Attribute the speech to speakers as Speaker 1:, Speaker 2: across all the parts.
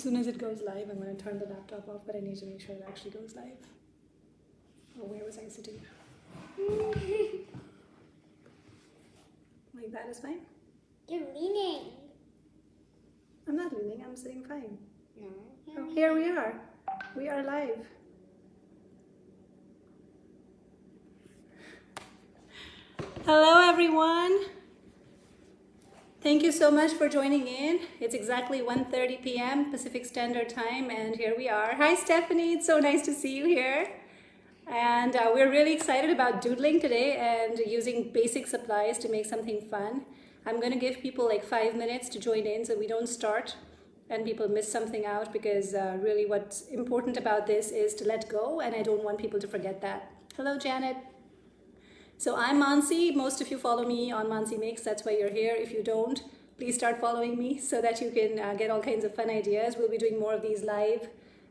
Speaker 1: As soon as it goes live, I'm going to turn the laptop off, but I need to make sure it actually goes live. Oh, where was I sitting? Like that is fine?
Speaker 2: You're leaning.
Speaker 1: I'm not leaning, I'm sitting fine.
Speaker 2: No.
Speaker 1: Oh, here we are. We are live. Hello, everyone. Thank you so much for joining in. It's exactly 1:30 p.m. Pacific Standard Time, and here we are. Hi, Stephanie. It's so nice to see you here. And we're really excited about doodling today and using basic supplies to make something fun. I'm going to give people like 5 minutes to join in so we don't start and people miss something out, because really what's important about this is to let go, and I don't want people to forget that. Hello, Janet. So I'm Mansi. Most of you follow me on Mansi Makes. That's why you're here. If you don't, please start following me so that you can get all kinds of fun ideas. We'll be doing more of these live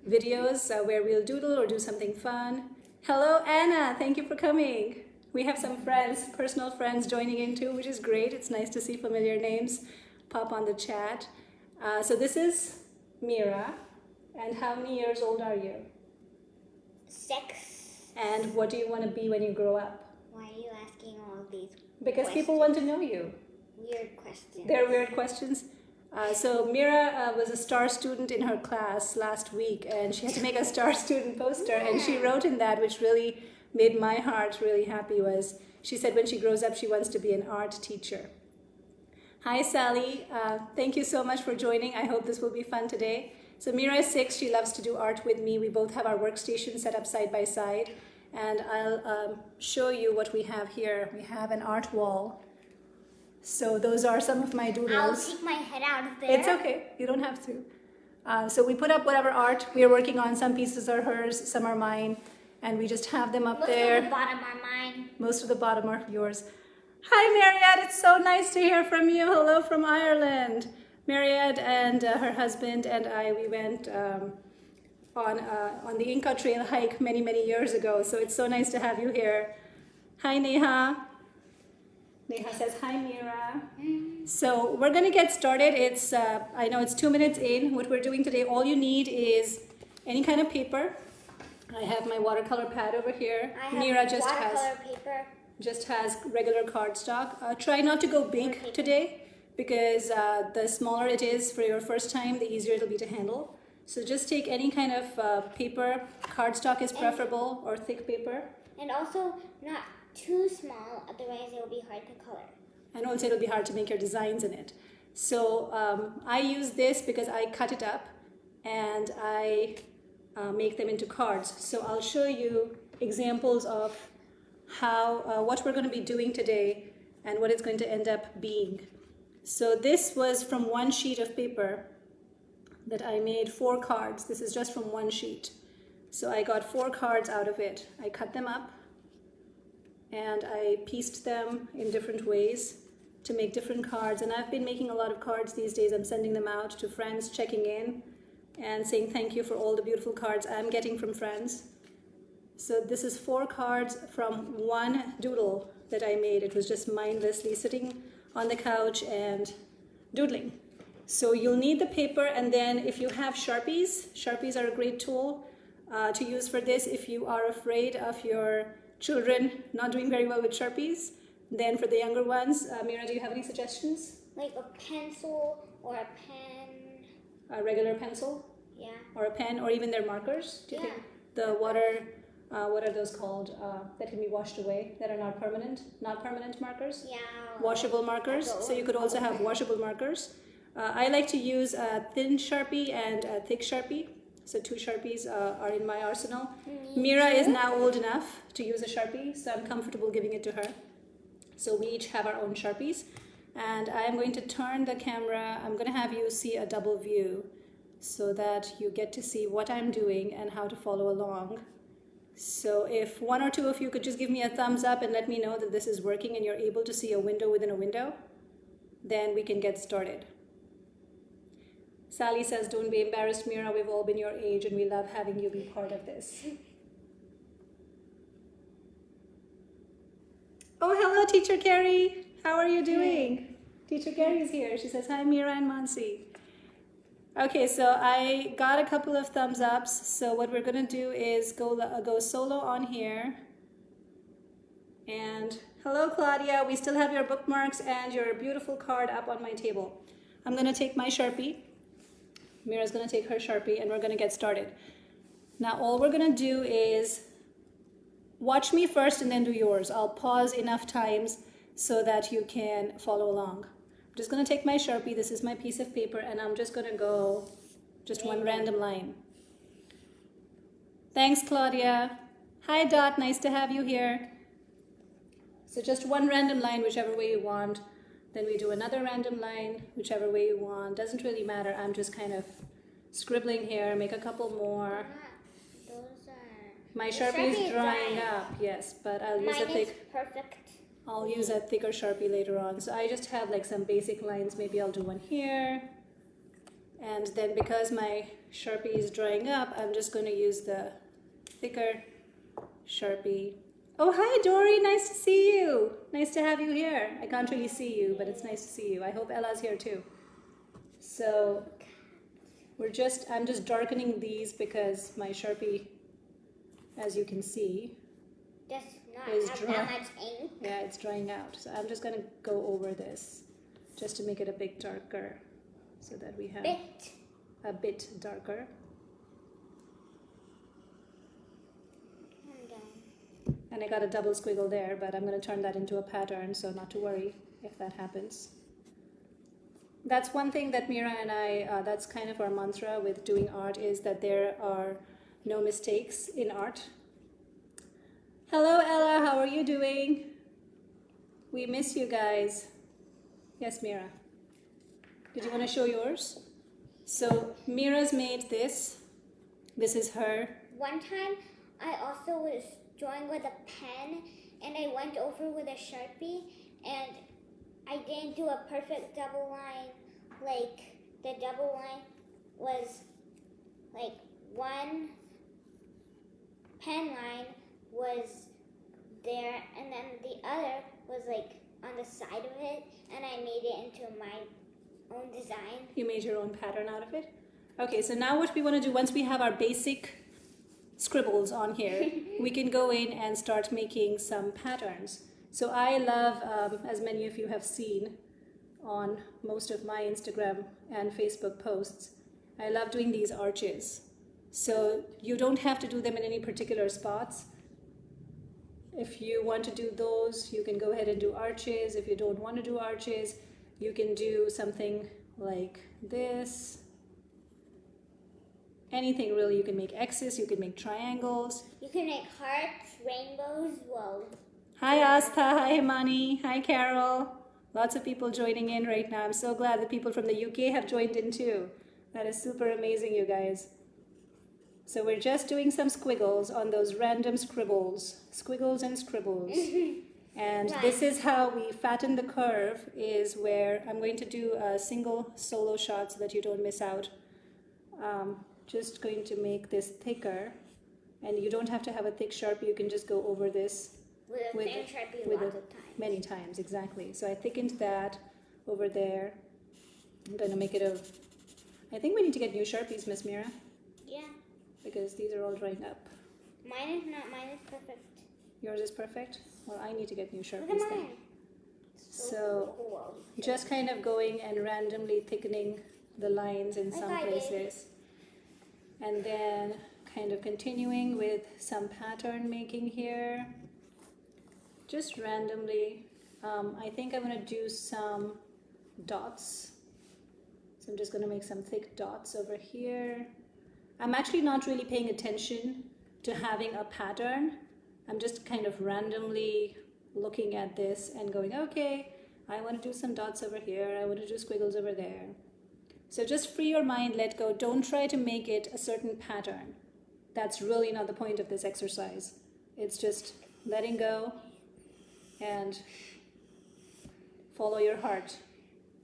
Speaker 1: videos where we'll doodle or do something fun. Hello, Anna. Thank you for coming. We have some friends, personal friends joining in too, which is great. It's nice to see familiar names pop on the chat. So this is Mira. And how many years old are you?
Speaker 2: 6.
Speaker 1: And what do you want to be when you grow up?
Speaker 2: Why are you asking all these
Speaker 1: Because
Speaker 2: questions?
Speaker 1: people want to know you.
Speaker 2: Weird questions.
Speaker 1: They're weird questions. So Mira was a star student in her class last week, and she had to make a star student poster, and she wrote in that, which really made my heart really happy, was she said when she grows up she wants to be an art teacher. Hi, Sally. Thank you so much for joining. I hope this will be fun today. So Mira is 6. She loves to do art with me. We both have our workstation set up side by side. And I'll show you what we have here. We have an art wall. So those are some of my doodles.
Speaker 2: I'll take my head out of there.
Speaker 1: It's okay. You don't have to. So we put up whatever art we are working on. Some pieces are hers, some are mine. And we just have them up there.
Speaker 2: Most of the bottom are mine.
Speaker 1: Most of the bottom are yours. Hi, Mariette. It's so nice to hear from you. Hello from Ireland. Mariette and her husband and I, we went on the Inca Trail hike many, many years ago. So it's so nice to have you here. Hi, Neha. Neha says, hi, Mira. So we're going to get started. It's I know it's 2 minutes in. What we're doing today, all you need is any kind of paper. I have my watercolor pad over here.
Speaker 2: Mira
Speaker 1: just has regular cardstock. Try not to go big today, because the smaller it is for your first time, the easier it'll be to handle. So just take any kind of paper. Cardstock is preferable, or thick paper.
Speaker 2: And also not too small, otherwise it will be hard to color.
Speaker 1: And also it'll be hard to make your designs in it. So I use this because I cut it up and I make them into cards. So I'll show you examples of how what we're going to be doing today and what it's going to end up being. So this was from one sheet of paper that I made 4 cards. This is just from one sheet. So I got 4 cards out of it. I cut them up and I pieced them in different ways to make different cards. And I've been making a lot of cards these days. I'm sending them out to friends, checking in and saying thank you for all the beautiful cards I'm getting from friends. So this is 4 cards from one doodle that I made. It was just mindlessly sitting on the couch and doodling. So you'll need the paper, and then if you have Sharpies are a great tool to use for this. If you are afraid of your children not doing very well with Sharpies, then for the younger ones, Mira, do you have any suggestions?
Speaker 2: Like a pencil or a pen.
Speaker 1: A regular pencil?
Speaker 2: Yeah.
Speaker 1: Or a pen, or even their markers? Do you think the water, what are those called, that can be washed away, that are not permanent markers?
Speaker 2: Yeah.
Speaker 1: Washable markers. So you could also have washable markers. I like to use a thin Sharpie and a thick Sharpie. So 2 Sharpies are in my arsenal. Mira is now old enough to use a Sharpie, so I'm comfortable giving it to her. So we each have our own Sharpies. And I'm going to turn the camera. I'm going to have you see a double view so that you get to see what I'm doing and how to follow along. So if 1 or 2 of you could just give me a thumbs up and let me know that this is working and you're able to see a window within a window, then we can get started. Sally says, don't be embarrassed, Mira. We've all been your age and we love having you be part of this. Oh, hello, Teacher Carrie. How are you doing? Teacher Carrie is here. She says, hi, Mira and Mansi. Okay, so I got a couple of thumbs ups. So what we're gonna do is go solo on here. And hello, Claudia. We still have your bookmarks and your beautiful card up on my table. I'm gonna take my Sharpie. Mira's gonna take her Sharpie, and we're gonna get started. Now, all we're gonna do is watch me first and then do yours. I'll pause enough times so that you can follow along. I'm just gonna take my Sharpie. This is my piece of paper, and I'm just gonna go just one random line. Thanks, Claudia. Hi, Dot. Nice to have you here. So just one random line, whichever way you want. Then we do another random line, whichever way you want. Doesn't really matter. I'm just kind of scribbling here. Make a couple more. My Sharpie is drying up, yes, but I'll use I'll use a thicker Sharpie later on. So I just have like some basic lines. Maybe I'll do one here. And then because my Sharpie is drying up, I'm just going to use the thicker Sharpie. Oh, hi, Dory. Nice to see you. Nice to have you here. I can't really see you, but it's nice to see you. I hope Ella's here too. So I'm just darkening these because my Sharpie, as you can see, is dry.
Speaker 2: That much ink.
Speaker 1: Yeah, it's drying out. So I'm just going to go over this just to make it a bit darker so that we have a bit darker. And I got a double squiggle there, but I'm going to turn that into a pattern, so not to worry if that happens. That's one thing that Mira and I, that's kind of our mantra with doing art, is that there are no mistakes in art. Hello, Ella. How are you doing? We miss you guys. Yes, Mira. Did you want to show yours? So Mira's made this. This is her.
Speaker 2: One time, I also was drawing with a pen, and I went over with a Sharpie, and I didn't do a perfect double line. Like, the double line was like one pen line was there, and then the other was like on the side of it, and I made it into my own design.
Speaker 1: You made your own pattern out of it? Okay, so now what we want to do, once we have our basic scribbles on here, we can go in and start making some patterns. So I love, as many of you have seen on most of my Instagram and Facebook posts, I love doing these arches. So you don't have to do them in any particular spots. If you want to do those, you can go ahead and do arches. If you don't want to do arches, you can do something like this. Anything really. You can make X's, you can make triangles.
Speaker 2: You can make hearts, rainbows, whoa.
Speaker 1: Hi Astha, hi Himani, hi Carol. Lots of people joining in right now. I'm so glad that people from the UK have joined in too. That is super amazing, you guys. So we're just doing some squiggles on those random scribbles. Squiggles and scribbles. And this is how we fatten the curve, is where I'm going to do a single solo shot so that you don't miss out. Just going to make this thicker, and you don't have to have a thick Sharpie. You can just go over this
Speaker 2: with a Sharpie lots of times.
Speaker 1: Many times, exactly. So I thickened that over there. I'm going to make it I think we need to get new Sharpies, Miss Mira.
Speaker 2: Yeah.
Speaker 1: Because these are all drying up.
Speaker 2: Mine is not. Mine is perfect.
Speaker 1: Yours is perfect? Well, I need to get new Sharpies
Speaker 2: Look at
Speaker 1: then.
Speaker 2: mine.
Speaker 1: So
Speaker 2: cool.
Speaker 1: just kind of going and randomly thickening the lines in some places. And then kind of continuing with some pattern making here. Just randomly. I think I'm going to do some dots. So I'm just going to make some thick dots over here. I'm actually not really paying attention to having a pattern. I'm just kind of randomly looking at this and going, okay, I want to do some dots over here. I want to do squiggles over there. So just free your mind, let go. Don't try to make it a certain pattern. That's really not the point of this exercise. It's just letting go and follow your heart.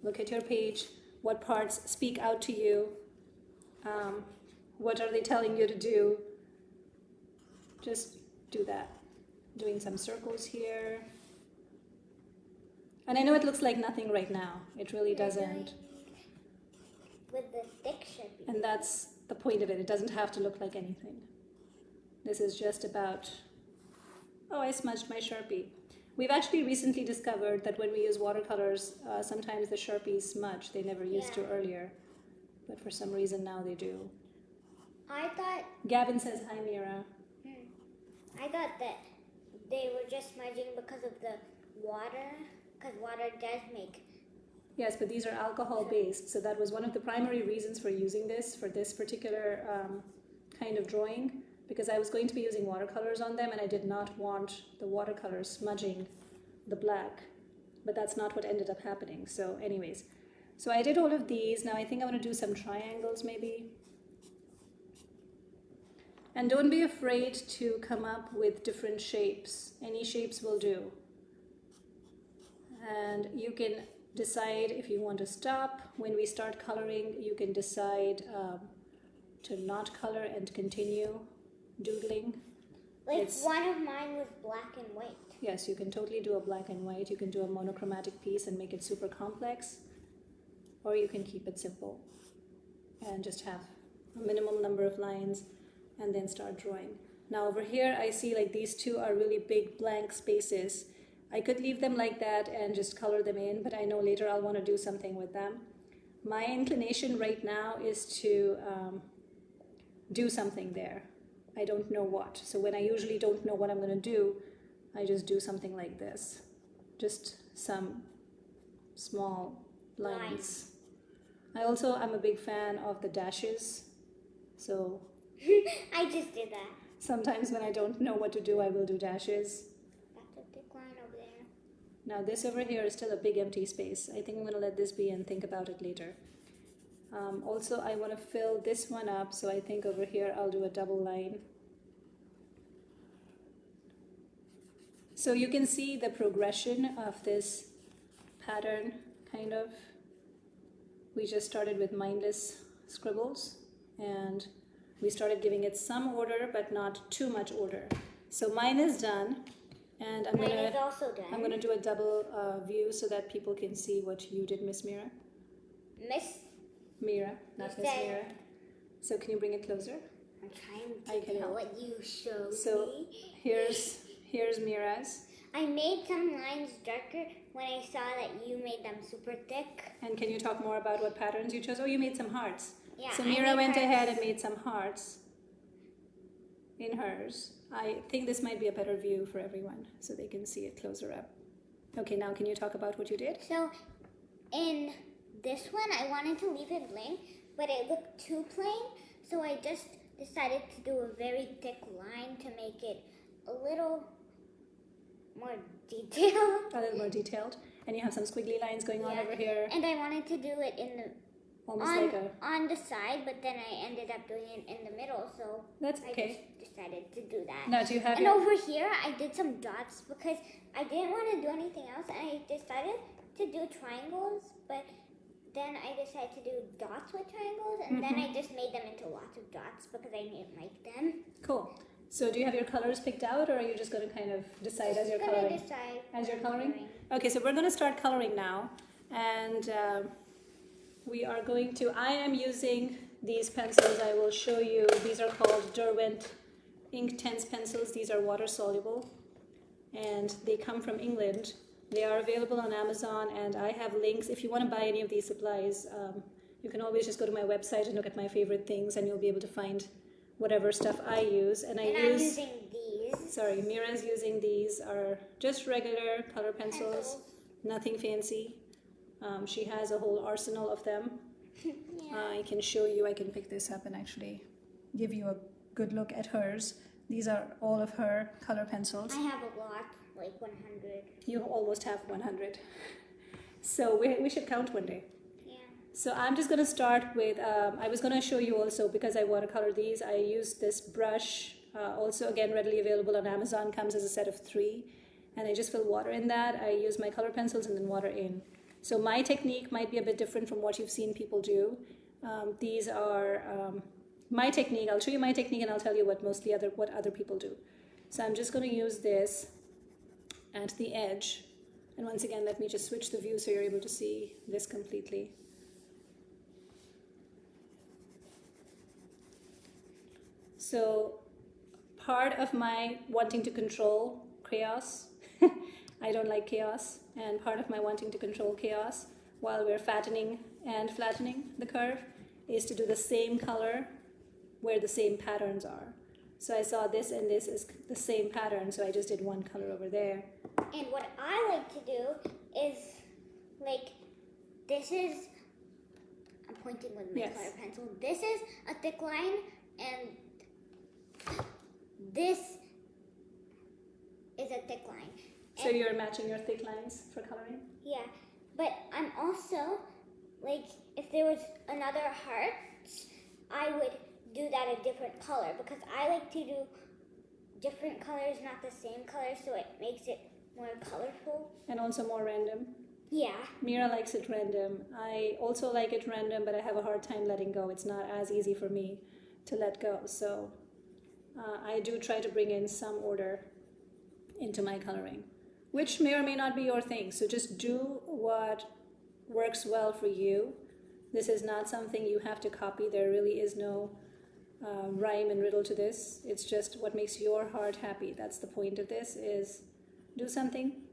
Speaker 1: Look at your page. What parts speak out to you? What are they telling you to do? Just do that. Doing some circles here. And I know it looks like nothing right now. It really doesn't.
Speaker 2: with the thick Sharpie.
Speaker 1: And that's the point of it. It doesn't have to look like anything. This is just about, oh, I smudged my Sharpie. We've actually recently discovered that when we use watercolors, sometimes the Sharpies smudge. They never used to earlier, but for some reason now they do.
Speaker 2: I thought...
Speaker 1: Gavin says, hi, Mira.
Speaker 2: I thought that they were just smudging because of the water, because water does make...
Speaker 1: Yes, but these are alcohol-based, so that was one of the primary reasons for using this, for this particular kind of drawing, because I was going to be using watercolors on them and I did not want the watercolors smudging the black, but that's not what ended up happening. So anyways, so I did all of these. Now I think I want to do some triangles maybe. And don't be afraid to come up with different shapes. Any shapes will do. And you can decide if you want to stop. When we start coloring, you can decide to not color and continue doodling.
Speaker 2: Like one of mine was black and white.
Speaker 1: Yes, you can totally do a black and white. You can do a monochromatic piece and make it super complex. Or you can keep it simple and just have a minimum number of lines and then start drawing. Now over here, I see like these two are really big blank spaces. I could leave them like that and just color them in, but I know later I'll want to do something with them. My inclination right now is to do something there. I don't know what. So when I usually don't know what I'm going to do, I just do something like this. Just some small lines. I'm a big fan of the dashes. So
Speaker 2: I just did that.
Speaker 1: Sometimes when I don't know what to do, I will do dashes.
Speaker 2: That's a thick line over there.
Speaker 1: Now this over here is still a big empty space. I think I'm going to let this be and think about it later. Also, I want to fill this one up, so I think over here I'll do a double line. So you can see the progression of this pattern, kind of. We just started with Mindless Scribbles, and we started giving it some order, but not too much order. So mine is done, and I'm gonna do a double view so that people can see what you did, Miss Mira.
Speaker 2: Miss
Speaker 1: Mira, not Miss Mira. So can you bring it closer?
Speaker 2: I'm trying to do what you showed me.
Speaker 1: So here's Mira's.
Speaker 2: I made some lines darker when I saw that you made them super thick.
Speaker 1: And can you talk more about what patterns you chose? Oh, you made some hearts.
Speaker 2: Yeah,
Speaker 1: so Mira went ahead and made some hearts in hers. I think this might be a better view for everyone so they can see it closer up. Okay, now can you talk about what you did?
Speaker 2: So in this one, I wanted to leave it blank, but it looked too plain. So I just decided to do a very thick line to make it a little more detailed.
Speaker 1: A little more detailed. And you have some squiggly lines going on over here.
Speaker 2: And I wanted to do it in the on the side, but then I ended up doing it in the middle, so
Speaker 1: that's okay.
Speaker 2: I just decided to do that.
Speaker 1: Now, do you have
Speaker 2: over here, I did some dots because I didn't want to do anything else, and I decided to do triangles, but then I decided to do dots with triangles, and then I just made them into lots of dots because I didn't like them.
Speaker 1: Cool. So do you have your colors picked out, or are you just going to kind of decide as you're coloring? As you're coloring? Okay, so we're going to start coloring now, and we are going to, I am using these pencils. I will show you. These are called Derwent Inktense Pencils. These are water soluble, and they come from England. They are available on Amazon, and I have links. If you want to buy any of these supplies, you can always just go to my website and look at my favorite things, and you'll be able to find whatever stuff I use. And I'm
Speaker 2: using these.
Speaker 1: Sorry, Mira's using these. Are just regular color pencils. Nothing fancy. She has a whole arsenal of them. I can show you. I can pick this up and actually give you a good look at hers. These are all of her color pencils.
Speaker 2: I have a lot, like 100.
Speaker 1: You almost have 100. So we should count one day.
Speaker 2: Yeah.
Speaker 1: So I'm just going to start with, I was going to show you also, because I watercolor these, I used this brush, also again readily available on Amazon, comes as a set of 3. And I just fill water in that. I use my color pencils and then water in. So my technique might be a bit different from what you've seen people do. These are my technique. I'll show you my technique and I'll tell you what other people do. So I'm just going to use this at the edge. And once again, let me just switch the view so you're able to see this completely. So part of my wanting to control chaos, I don't like chaos, and part of my wanting to control chaos while we're fattening and flattening the curve is to do the same color where the same patterns are. So I saw this and this is the same pattern, so I just did one color over there.
Speaker 2: And what I like to do is, like, this is, I'm pointing with my color pencil. This is a thick line, and this is a thick line.
Speaker 1: So you're matching your thick lines for coloring?
Speaker 2: Yeah, but I'm also, like, if there was another heart, I would do that a different color, because I like to do different colors, not the same color, so it makes it more colorful.
Speaker 1: And also more random.
Speaker 2: Yeah.
Speaker 1: Mira likes it random. I also like it random, but I have a hard time letting go. It's not as easy for me to let go. So I do try to bring in some order into my coloring, which may or may not be your thing. So just do what works well for you. This is not something you have to copy. There really is no rhyme and riddle to this. It's just what makes your heart happy. That's the point of this, is do something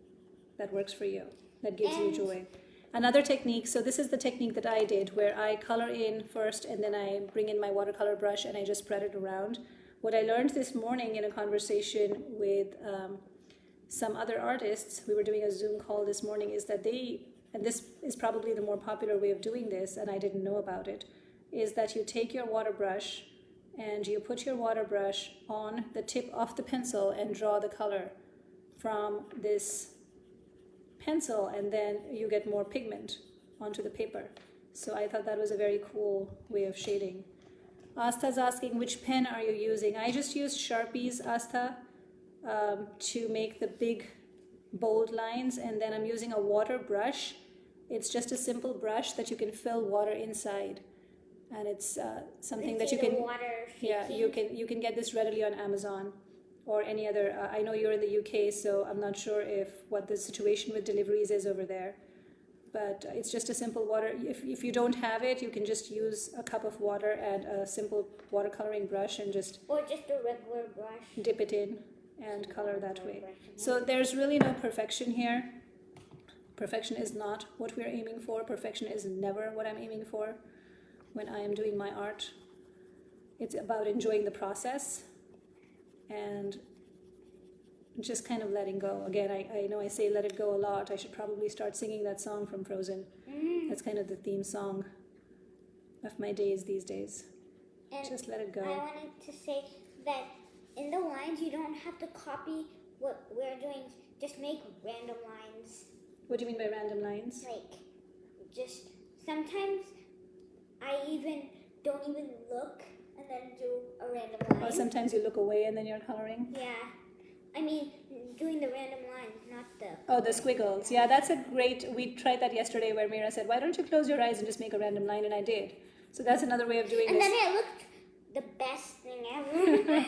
Speaker 1: that works for you, that gives you joy. Another technique, so this is the technique that I did, where I color in first and then I bring in my watercolor brush and I just spread it around. What I learned this morning in a conversation with some other artists, we were doing a Zoom call this morning, is that they, and this is probably the more popular way of doing this, and I didn't know about it, is that you take your water brush and you put your water brush on the tip of the pencil and draw the color from this pencil, and then you get more pigment onto the paper. So I thought that was a very cool way of shading. Asta's asking, which pen are you using? I just used Sharpies, Asta, to make the big bold lines, and then I'm using a water brush. It's just a simple brush that you can fill water inside, and it's something that you can, you can get this readily on Amazon or any other. I know you're in the UK, so I'm not sure what the situation with deliveries is over there, but it's just a simple water. If you don't have it, you can just use a cup of water and a simple watercoloring brush and just
Speaker 2: a regular brush,
Speaker 1: dip it in and color that way. So there's really no perfection here. Perfection is not what we're aiming for. Perfection is never what I'm aiming for when I am doing my art. It's about enjoying the process and just kind of letting go. Again, I know I say let it go a lot. I should probably start singing that song from Frozen. That's kind of the theme song of my days these days. And just let it go.
Speaker 2: I wanted to say that in the lines, you don't have to copy what we're doing. Just make random lines.
Speaker 1: What do you mean by random lines?
Speaker 2: Like, just sometimes I don't even look and then do a random line.
Speaker 1: Or sometimes you look away and then you're coloring?
Speaker 2: Yeah. I mean, doing the random lines, not the...
Speaker 1: Oh, the squiggles. Yeah, that's a great... We tried that yesterday where Mira said, why don't you close your eyes and just make a random line? And I did. So that's another way of doing
Speaker 2: this. And then it looked the best thing ever.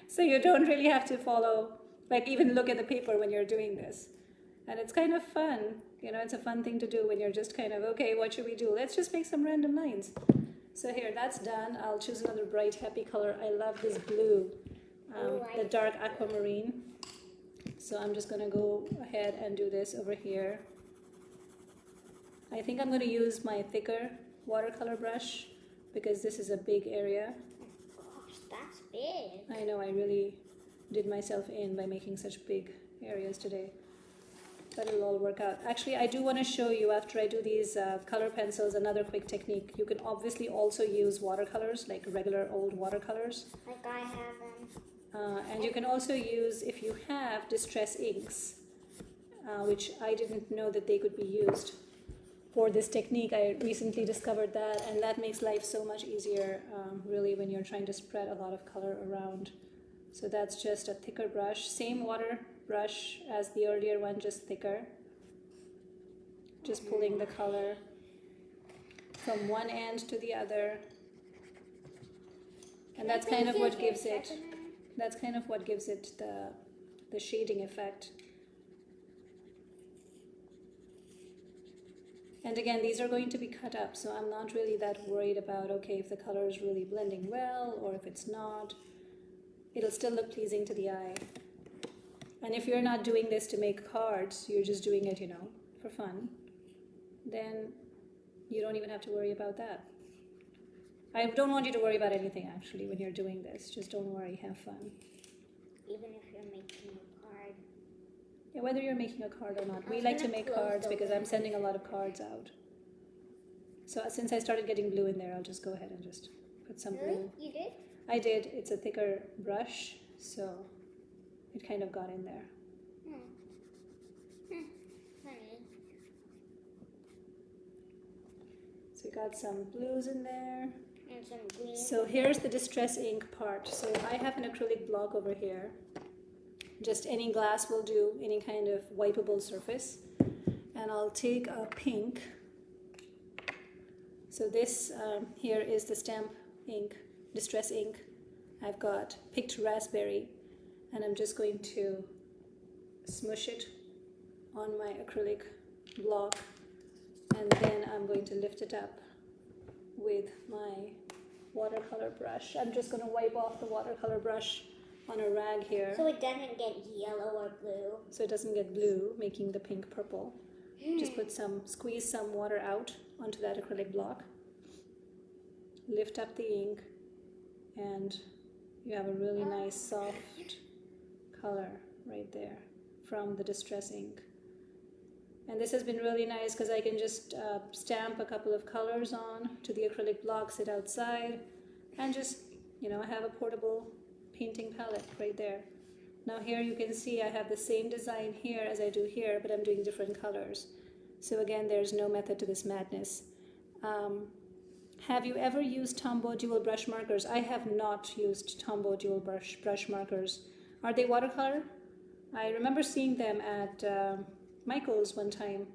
Speaker 1: So you don't really have to follow, like even look at the paper when you're doing this. And it's kind of fun. You know, it's a fun thing to do when you're just kind of, okay, what should we do? Let's just make some random lines. So here, that's done. I'll choose another bright, happy color. I love this blue, the dark aquamarine. So I'm just going to go ahead and do this over here. I think I'm going to use my thicker watercolor brush because this is a big area.
Speaker 2: Gosh, that's big.
Speaker 1: I know, I really did myself in by making such big areas today. But it'll all work out. Actually, I do want to show you, after I do these color pencils, another quick technique. You can obviously also use watercolors, like regular old watercolors.
Speaker 2: Like I have them.
Speaker 1: And you can also use, if you have, distress inks, which I didn't know that they could be used for this technique. I recently discovered that, and that makes life so much easier, really, when you're trying to spread a lot of color around. So that's just a thicker brush, same water brush as the earlier one, just thicker. Just pulling the color from one end to the other. And that's kind of what gives it, the shading effect. And again, these are going to be cut up, so I'm not really that worried about, okay, if the color is really blending well or if it's not. it'll still look pleasing to the eye. And if you're not doing this to make cards, you're just doing it, for fun, then you don't even have to worry about that. I don't want you to worry about anything, actually, when you're doing this. Just don't worry, have fun.
Speaker 2: Even if you're making a card.
Speaker 1: Yeah, whether you're making a card or not. We like to make cards because I'm sending a lot of cards out. So since I started getting blue in there, I'll just go ahead and just put some blue.
Speaker 2: You did?
Speaker 1: I did. It's a thicker brush, so it kind of got in there.
Speaker 2: Funny.
Speaker 1: So we got some blues in there.
Speaker 2: And some green.
Speaker 1: So here's the distress ink part. So I have an acrylic block over here. Just any glass will do, any kind of wipeable surface. And I'll take a pink. So this here is the stamp ink, distress ink. I've got picked raspberry, and I'm just going to smush it on my acrylic block, and then I'm going to lift it up with my watercolor brush. I'm just going to wipe off the watercolor brush on a rag here.
Speaker 2: So it doesn't get yellow or blue.
Speaker 1: So it doesn't get blue, making the pink purple. Just squeeze some water out onto that acrylic block. Lift up the ink, and you have a really nice soft color right there from the distress ink. And this has been really nice because I can just stamp a couple of colors on to the acrylic block, sit outside, and just, I have a portable painting palette right there. Now here you can see I have the same design here as I do here, but I'm doing different colors. So again, there's no method to this madness. Have you ever used Tombow dual brush markers? I have not used Tombow dual brush markers. Are they watercolor? I remember seeing them at Michael's one time,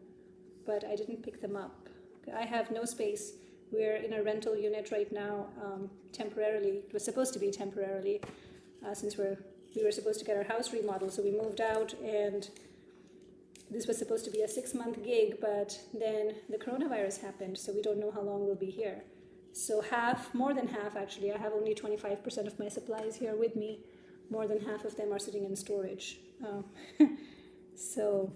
Speaker 1: but I didn't pick them up. I have no space. We're in a rental unit right now, temporarily. It was supposed to be temporarily, since we were supposed to get our house remodeled, so we moved out, and this was supposed to be a 6-month gig, but then the coronavirus happened, so we don't know how long we'll be here. So more than half actually, I have only 25% of my supplies here with me. More than half of them are sitting in storage. So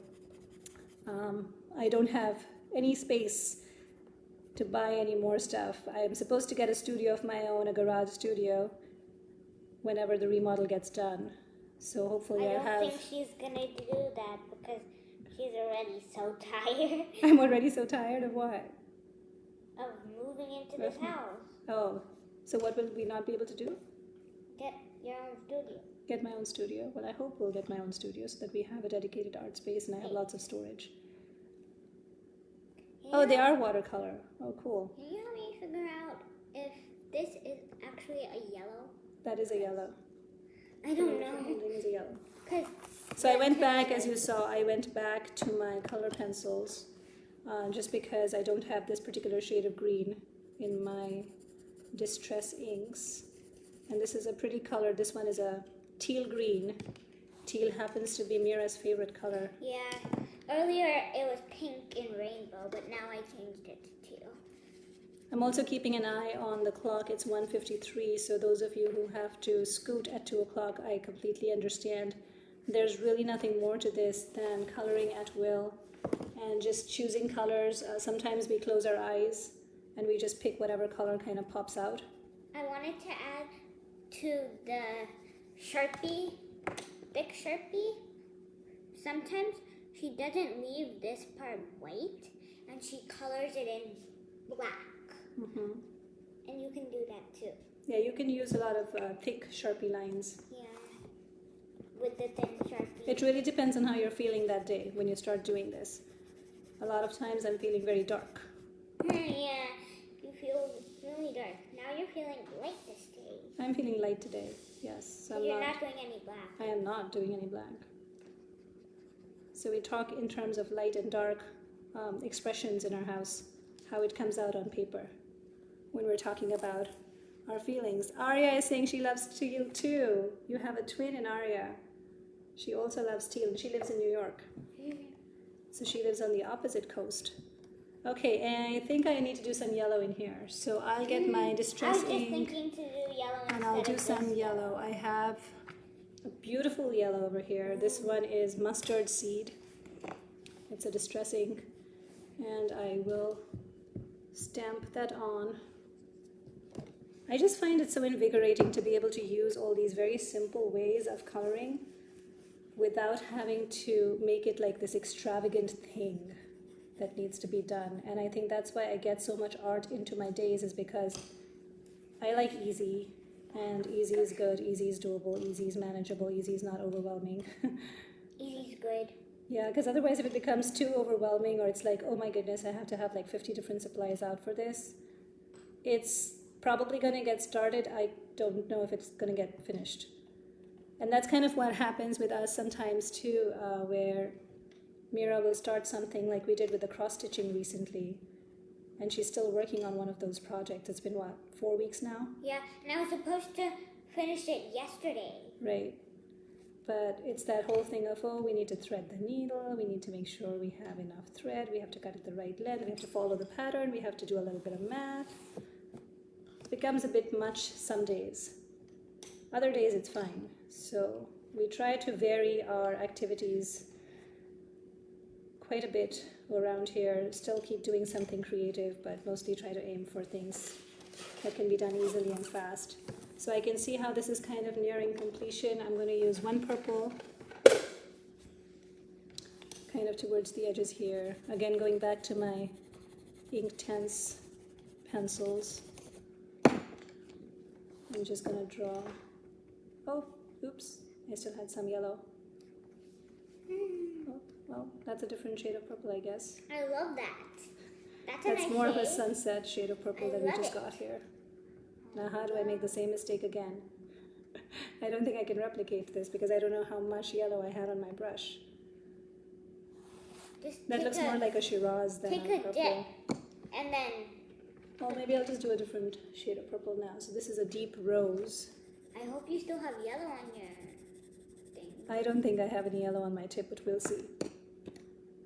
Speaker 1: I don't have any space to buy any more stuff. I'm supposed to get a studio of my own, a garage studio, whenever the remodel gets done. So hopefully
Speaker 2: I don't think she's gonna do that because she's already so tired.
Speaker 1: I'm already so tired of what?
Speaker 2: Of moving into this house.
Speaker 1: Oh, so what will we not be able to do?
Speaker 2: Get your own studio.
Speaker 1: Get my own studio? Well, I hope we'll get my own studio so that we have a dedicated art space and I have lots of storage. Yeah. Oh, they are watercolor. Oh, cool.
Speaker 2: Can you help me figure out if this is actually a yellow?
Speaker 1: That is a yellow.
Speaker 2: I don't know.
Speaker 1: It is a yellow. So I went back, as you saw, I went back to my color pencils just because I don't have this particular shade of green in my distress inks. And this is a pretty color. This one is a teal green. Teal happens to be Mira's favorite color.
Speaker 2: Yeah. Earlier it was pink and rainbow, but now I changed it to teal.
Speaker 1: I'm also keeping an eye on the clock. It's 1:53, so those of you who have to scoot at 2 o'clock, I completely understand. There's really nothing more to this than coloring at will and just choosing colors. Sometimes we close our eyes and we just pick whatever color kind of pops out.
Speaker 2: I wanted to add to the Sharpie, big Sharpie. Sometimes she doesn't leave this part white and she colors it in black. Mm-hmm. And you can do that too.
Speaker 1: Yeah, you can use a lot of thick Sharpie lines.
Speaker 2: Yeah, with the thin Sharpie.
Speaker 1: It really depends on how you're feeling that day when you start doing this. A lot of times I'm feeling very dark.
Speaker 2: Yeah, you feel really dark. Now you're feeling light this day.
Speaker 1: I'm feeling light today, yes. So
Speaker 2: you're not doing any black.
Speaker 1: I am not doing any black. So we talk in terms of light and dark expressions in our house, how it comes out on paper when we're talking about our feelings. Arya is saying she loves teal too. You have a twin in Arya. She also loves teal and she lives in New York. So she lives on the opposite coast. Okay, and I think I need to do some yellow in here. So I'll get my
Speaker 2: I
Speaker 1: distress
Speaker 2: was just
Speaker 1: ink
Speaker 2: thinking to do yellow
Speaker 1: and I'll do
Speaker 2: instead of
Speaker 1: some
Speaker 2: this
Speaker 1: yellow. I have a beautiful yellow over here. This one is mustard seed. It's a distress ink, and I will stamp that on. I just find it so invigorating to be able to use all these very simple ways of coloring without having to make it like this extravagant thing that needs to be done. And I think that's why I get so much art into my days, is because I like easy, and easy is good, easy is doable, easy is manageable, easy is not overwhelming.
Speaker 2: Easy's good.
Speaker 1: Yeah, because otherwise if it becomes too overwhelming, or it's like, oh my goodness, I have to have like 50 different supplies out for this, it's probably going to get started. I don't know if it's going to get finished. And that's kind of what happens with us sometimes too, where Mira will start something like we did with the cross-stitching recently, and she's still working on one of those projects. It's been, what, 4 weeks now?
Speaker 2: Yeah, and I was supposed to finish it yesterday.
Speaker 1: Right. But it's that whole thing of, oh, we need to thread the needle, we need to make sure we have enough thread, we have to cut it the right length, we have to follow the pattern, we have to do a little bit of math. It becomes a bit much some days. Other days it's fine. So we try to vary our activities quite a bit around here, still keep doing something creative, but mostly try to aim for things that can be done easily and fast. So I can see how this is kind of nearing completion. I'm going to use one purple kind of towards the edges here. Again, going back to my Inktense pencils. I'm just going to draw. Oh, oops, I still had some yellow. Oh, well, that's a different shade of purple, I guess.
Speaker 2: I love that. That's
Speaker 1: That's
Speaker 2: a nice
Speaker 1: more of a
Speaker 2: shade.
Speaker 1: sunset shade of purple
Speaker 2: I
Speaker 1: that we
Speaker 2: love
Speaker 1: just
Speaker 2: it.
Speaker 1: got here. Now how do I make the same mistake again? I don't think I can replicate this because I don't know how much yellow I had on my brush.
Speaker 2: Just
Speaker 1: That
Speaker 2: take
Speaker 1: looks more like a Shiraz than
Speaker 2: take
Speaker 1: a
Speaker 2: a
Speaker 1: purple.
Speaker 2: dip, and then
Speaker 1: Well, maybe I'll just do a different shade of purple now. So this is a deep rose.
Speaker 2: I hope you still have yellow on your thing.
Speaker 1: I don't think I have any yellow on my tip, but we'll see.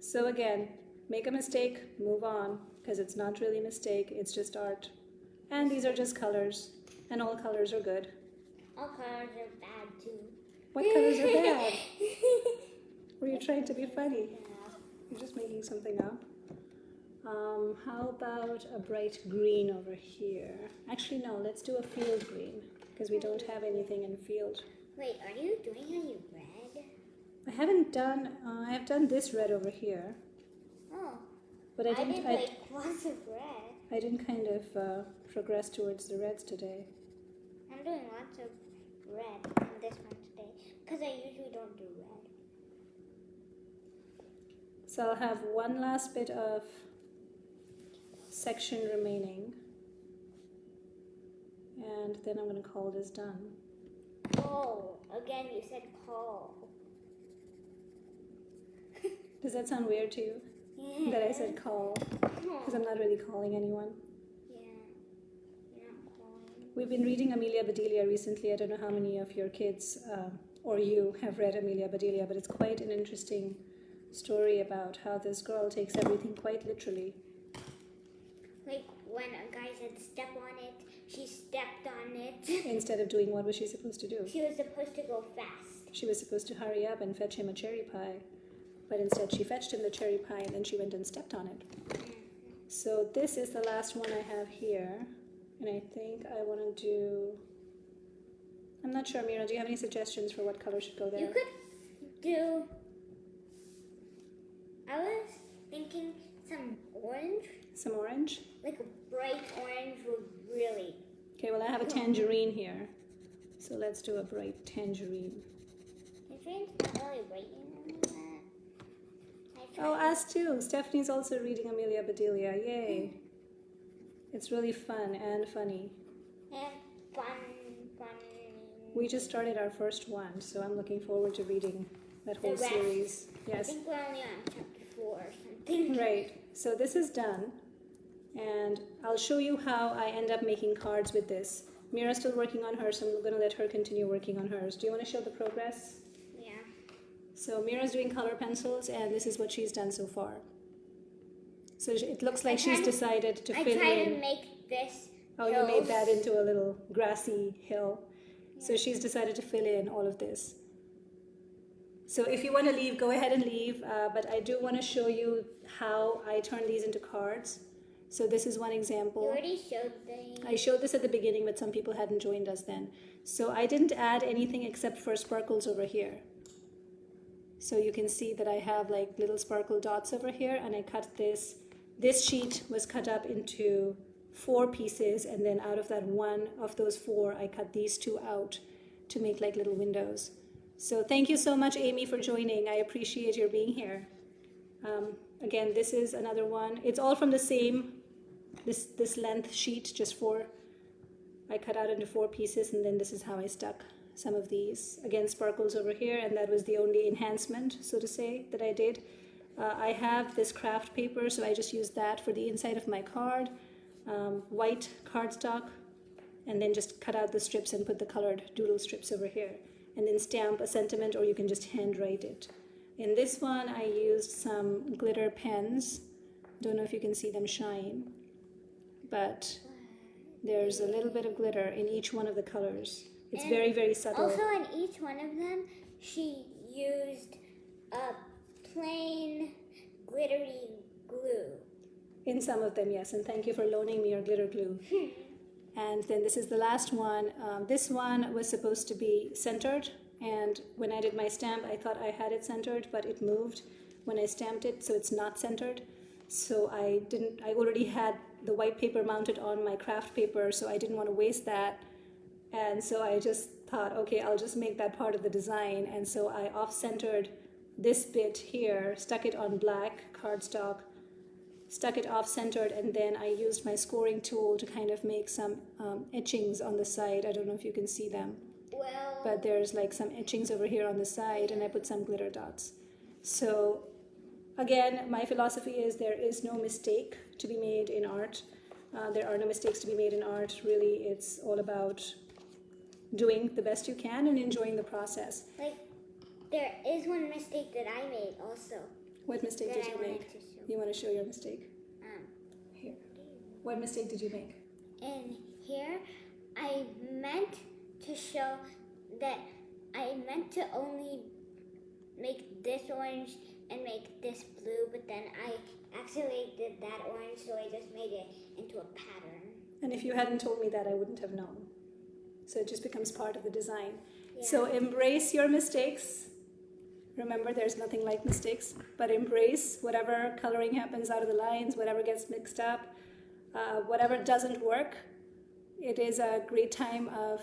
Speaker 1: So again, make a mistake, move on, because it's not really a mistake, it's just art. And these are just colors, and all colors are good.
Speaker 2: All colors are bad too.
Speaker 1: What colors are bad? Were you trying to be funny? You're just making something up. How about a bright green over here? Actually, no, let's do a field green, because we don't have anything in field.
Speaker 2: Wait, are you doing any red?
Speaker 1: I haven't done, I have done this red over here,
Speaker 2: Oh,
Speaker 1: but
Speaker 2: I did like lots of red.
Speaker 1: I didn't kind of progress towards the reds today.
Speaker 2: I'm doing lots of red on this one today because I usually don't do red.
Speaker 1: So I'll have one last bit of section remaining, and then I'm going to call this done.
Speaker 2: Oh, again you said call.
Speaker 1: Does that sound weird to you? That I said call? Because I'm not really calling anyone.
Speaker 2: Yeah, you're not calling.
Speaker 1: We've been reading Amelia Bedelia recently. I don't know how many of your kids or you have read Amelia Bedelia, but it's quite an interesting story about how this girl takes everything quite literally.
Speaker 2: Like when a guy said step on it, she stepped on it.
Speaker 1: Instead of doing what was she supposed to do?
Speaker 2: She was supposed to go fast.
Speaker 1: She was supposed to hurry up and fetch him a cherry pie, but instead she fetched him the cherry pie and then she went and stepped on it. So this is the last one I have here, and I think I want to do, I'm not sure, Mira, do you have any suggestions for what color should go there?
Speaker 2: You could do, I was thinking some orange,
Speaker 1: Some orange?
Speaker 2: like a bright orange would really.
Speaker 1: Okay, well I have a tangerine here, so let's do a bright tangerine.
Speaker 2: Tangerines not really bright, you know that.
Speaker 1: Oh, us too. Stephanie's also reading Amelia Bedelia. Yay. It's really fun and funny.
Speaker 2: And fun.
Speaker 1: We just started our first one, so I'm looking forward to reading that whole
Speaker 2: The rest.
Speaker 1: series.
Speaker 2: I
Speaker 1: Yes.
Speaker 2: think we're only on chapter 4 or something.
Speaker 1: Right. So this is done, and I'll show you how I end up making cards with this. Mira's still working on hers, so I'm going to let her continue working on hers. Do you want to show the progress?
Speaker 2: Yeah.
Speaker 1: So Mira's doing color pencils, and this is what she's done so far. So it looks like she's decided to fill in.
Speaker 2: I tried to make this.
Speaker 1: Oh, you made that into a little grassy hill. So she's decided to fill in all of this. So if you want to leave, go ahead and leave. But I do want to show you how I turn these into cards. So this is one example.
Speaker 2: You already showed these.
Speaker 1: I showed this at the beginning, but some people hadn't joined us then. So I didn't add anything except for sparkles over here. So you can see that I have like little sparkle dots over here, and I cut this. This sheet was cut up into 4 pieces, and then out of that one of those 4, I cut these 2 out to make like little windows. So thank you so much, Amy, for joining. I appreciate your being here. Again, this is another one. It's all from the same, this length sheet, just 4. I cut out into 4 pieces, and then this is how I stuck some of these. Again, sparkles over here, and that was the only enhancement, so to say, that I did. I have this craft paper, so I just used that for the inside of my card. White cardstock, and then just cut out the strips and put the colored doodle strips over here, and then stamp a sentiment, or you can just handwrite it. In this one, I used some glitter pens. Don't know if you can see them shine, but there's a little bit of glitter in each one of the colors. It's very, very subtle.
Speaker 2: Also, in each one of them, she used a plain glittery glue.
Speaker 1: In some of them, yes, and thank you for loaning me your glitter glue. And then this is the last one. This one was supposed to be centered, and when I did my stamp, I thought I had it centered, but it moved when I stamped it, so it's not centered. So I already had the white paper mounted on my craft paper, so I didn't want to waste that. And so I just thought, okay, I'll just make that part of the design. And so I off-centered this bit here, stuck it on black cardstock, stuck it off-centered, and then I used my scoring tool to kind of make some etchings on the side. I don't know if you can see them, but there's like some etchings over here on the side, and I put some glitter dots. So again, my philosophy is there is no mistake to be made in art. There are no mistakes to be made in art. Really, it's all about doing the best you can and enjoying the process.
Speaker 2: Like, there is one mistake that I made also.
Speaker 1: What mistake did you make? You want to show your mistake? Here. What mistake did you make?
Speaker 2: In here, I meant to show that I meant to only make this orange and make this blue, but then I accidentally did that orange, so I just made it into a pattern.
Speaker 1: And if you hadn't told me that, I wouldn't have known. So it just becomes part of the design.
Speaker 2: Yeah.
Speaker 1: So embrace your mistakes. Remember, there's nothing like mistakes, but embrace whatever coloring happens out of the lines, whatever gets mixed up, whatever doesn't work. It is a great time of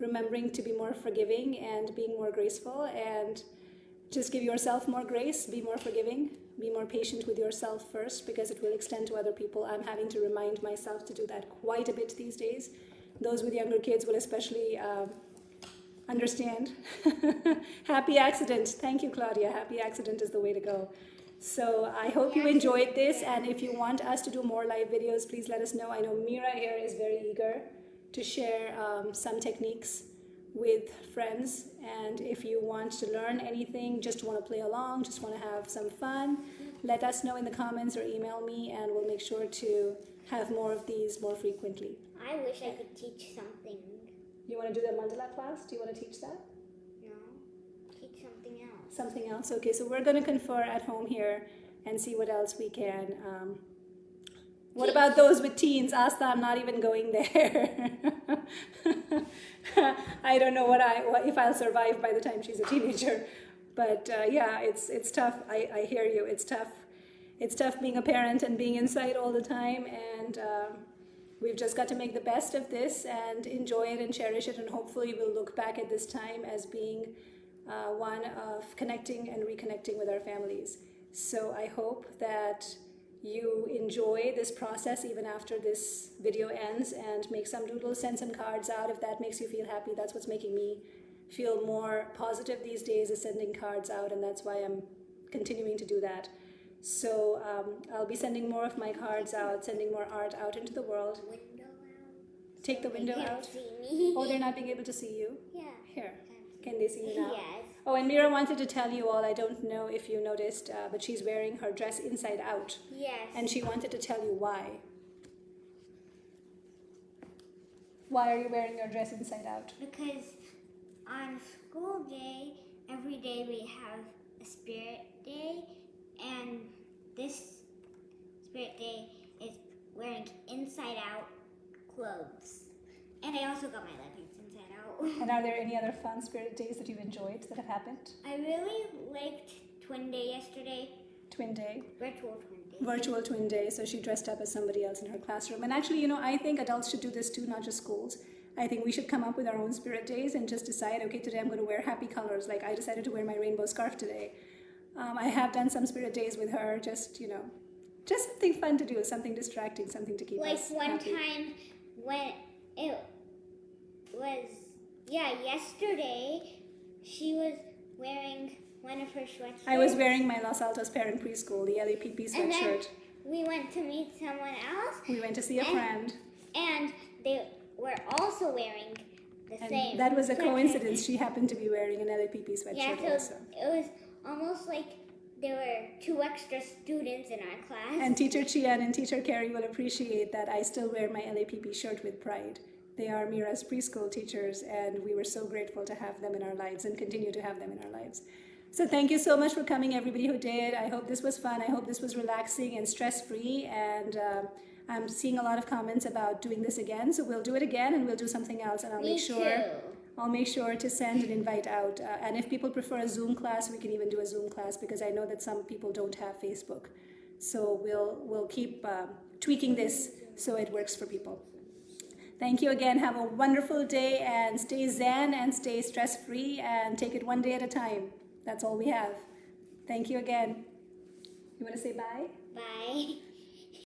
Speaker 1: remembering to be more forgiving and being more graceful, and just give yourself more grace, be more forgiving, be more patient with yourself first, because it will extend to other people. I'm having to remind myself to do that quite a bit these days. Those with younger kids will especially understand. Happy accident. Thank you, Claudia. Happy accident is the way to go. So I hope you enjoyed this, and if you want us to do more live videos, please let us know. I know Mira here is very eager to share some techniques with friends, and if you want to learn anything, just want to play along, just want to have some fun, let us know in the comments or email me, and we'll make sure to have more of these more frequently.
Speaker 2: I wish I could teach something.
Speaker 1: You want to do the mandala class? Do you want to teach that?
Speaker 2: No, teach something else.
Speaker 1: Something else? Okay, so we're going to confer at home here and see what else we can. What about those with teens? Asta, I'm not even going there. I don't know if I'll survive by the time she's a teenager. But yeah, it's tough. I hear you. It's tough. It's tough being a parent and being inside all the time, and we've just got to make the best of this and enjoy it and cherish it, and hopefully we'll look back at this time as being one of connecting and reconnecting with our families. So I hope that you enjoy this process even after this video ends, and make some doodles, send some cards out if that makes you feel happy. That's what's making me feel more positive these days, is sending cards out, and that's why I'm continuing to do that. So I'll be sending more of my cards out, sending more art out into the world.
Speaker 2: Window out.
Speaker 1: Take the window out.
Speaker 2: See me.
Speaker 1: Oh, they're not being able to see you?
Speaker 2: Yeah.
Speaker 1: Here. Can they see you now?
Speaker 2: Yes.
Speaker 1: Oh, and Mira wanted to tell you all, I don't know if you noticed, but she's wearing her dress inside out.
Speaker 2: Yes.
Speaker 1: And she wanted to tell you why. Why are you wearing your dress inside out?
Speaker 2: Because on school day, every day we have a spirit day, and this spirit day is wearing inside out clothes. And I also got my leggings inside out.
Speaker 1: And are there any other fun spirit days that you've enjoyed that have happened?
Speaker 2: I really liked Twin Day yesterday.
Speaker 1: Twin day?
Speaker 2: Virtual Twin Day.
Speaker 1: Virtual twin day, so she dressed up as somebody else in her classroom. And actually, I think adults should do this too, not just schools. I think we should come up with our own spirit days and just decide, okay, today I'm going to wear happy colors. Like I decided to wear my rainbow scarf today. I have done some spirit days with her, just something fun to do, something distracting, something to keep us
Speaker 2: Like one
Speaker 1: happy.
Speaker 2: time when it was, yesterday, she was wearing one of her sweatshirts.
Speaker 1: I was wearing my Los Altos Parent Preschool, the LAPP
Speaker 2: And then
Speaker 1: sweatshirt.
Speaker 2: we went to meet someone else.
Speaker 1: We went to see a friend.
Speaker 2: And they were also wearing the
Speaker 1: And
Speaker 2: same.
Speaker 1: that was a
Speaker 2: sweatshirt.
Speaker 1: coincidence. She happened to be wearing an LAPP sweatshirt
Speaker 2: Yeah, so
Speaker 1: also.
Speaker 2: it was almost like there were 2 extra students in our class.
Speaker 1: And Teacher Chian and Teacher Carrie will appreciate that I still wear my LAPP shirt with pride. They are Mira's preschool teachers, and we were so grateful to have them in our lives and continue to have them in our lives. So thank you so much for coming, everybody who did. I hope this was fun. I hope this was relaxing and stress-free. And I'm seeing a lot of comments about doing this again. So we'll do it again, and we'll do something else. And I'll
Speaker 2: Me
Speaker 1: make sure to send an invite out. And if people prefer a Zoom class, we can even do a Zoom class, because I know that some people don't have Facebook. So we'll keep tweaking this so it works for people. Thank you again. Have a wonderful day, and stay zen and stay stress-free, and take it one day at a time. That's all we have. Thank you again. You want to say bye?
Speaker 2: Bye.